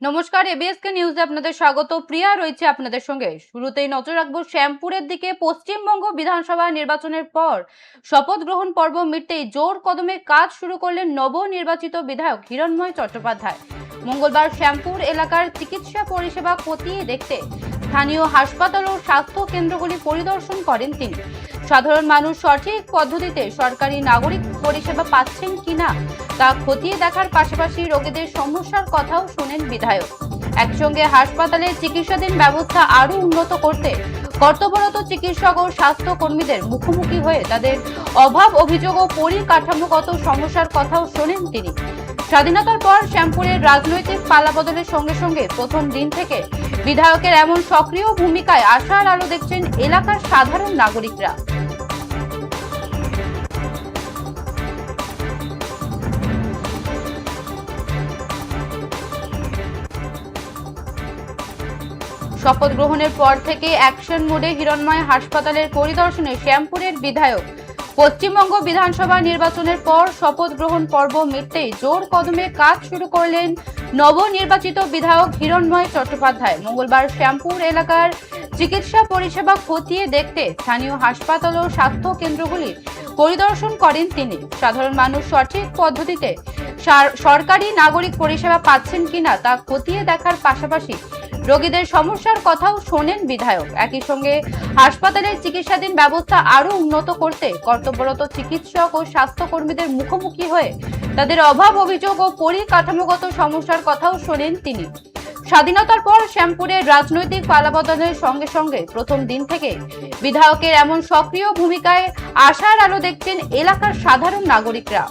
নমস্কার, এবিএসকে নিউজে আপনাদের স্বাগত। প্রিয়া রয়েছে আপনাদের সঙ্গে। শুরুতেই নজর রাখবো শ্যামপুরের দিকে। পশ্চিমবঙ্গ বিধানসভা নির্বাচনের পর শপথ গ্রহণ পর্ব মিটতেই জোর কদমে কাজ শুরু করলেন নবনির্বাচিত বিধায়ক হিরণময় চট্টোপাধ্যায়। মঙ্গলবার শ্যামপুর এলাকার চিকিৎসা পরিষেবা খতিয়ে দেখতে স্থানীয় হাসপাতাল ও স্বাস্থ্য কেন্দ্রগুলি পরিদর্শন করেন তিনি। সাধারণ মানুষ সঠিক পদ্ধতিতে সরকারি নাগরিক পরিষেবা পাচ্ছেন কিনা তা খতিয়ে দেখার পাশাপাশি রোগীদের সমস্যার কথাও শোনেন বিধায়ক। একসঙ্গে হাসপাতালে চিকিৎসাধীন ব্যবস্থা আরো উন্নত করতে কর্তব্যরত চিকিৎসক ও স্বাস্থ্য কর্মীদের মুখোমুখি হয়ে তাদের অভাব অভিযোগ ও পরিকাঠামোগত সমস্যার কথাও শোনেন তিনি। স্বাধীনতার পর শ্যামপুরের রাজনৈতিক পালাবদলের সঙ্গে সঙ্গে প্রথম দিন থেকে বিধায়কের এমন সক্রিয় ভূমিকায় আশার আলো দেখছেন এলাকার সাধারণ নাগরিকরা। শপথ গ্রহণের পর থেকে অ্যাকশন মোডে হিরণময় হাসপাতালের পরিদর্শনে শ্যামপুরের বিধায়ক। পশ্চিমবঙ্গ বিধানসভা নির্বাচনের পর শপথ গ্রহণ পর্ব মিটতেই জোর কদমে কাজ শুরু করলেন নবনির্বাচিত বিধায়ক হিরণময় চট্টোপাধ্যায়। মঙ্গলবার শ্যামপুর এলাকার চিকিৎসা পরিষেবা খতিয়ে দেখতে স্থানীয় হাসপাতাল ও স্বাস্থ্য কেন্দ্রগুলি পরিদর্শন করেন তিনি। সাধারণ মানুষ সঠিক পদ্ধতিতে সরকারি নাগরিক পরিষেবা পাচ্ছেন কিনা তা খতিয়ে দেখার পাশাপাশি রোগীদের সমস্যার কথাও শোনেন বিধায়ক। একই সঙ্গে হাসপাতালের চিকিৎসাধীন ব্যবস্থা আরো উন্নত করতে কর্তব্যরত চিকিৎসক ও স্বাস্থ্য কর্মীদের মুখোমুখি হয়ে তাদের অভাব অভিযোগ ও পরিকাঠামোগত সমস্যার কথাও শোনেন তিনি। স্বাধীনতার পর শ্যামপুরের রাজনৈতিক পালাবদলের সঙ্গে সঙ্গে প্রথম দিন থেকে বিধায়কের এমন সক্রিয় ভূমিকায় আশার আলো দেখছেন এলাকার সাধারণ নাগরিকরা।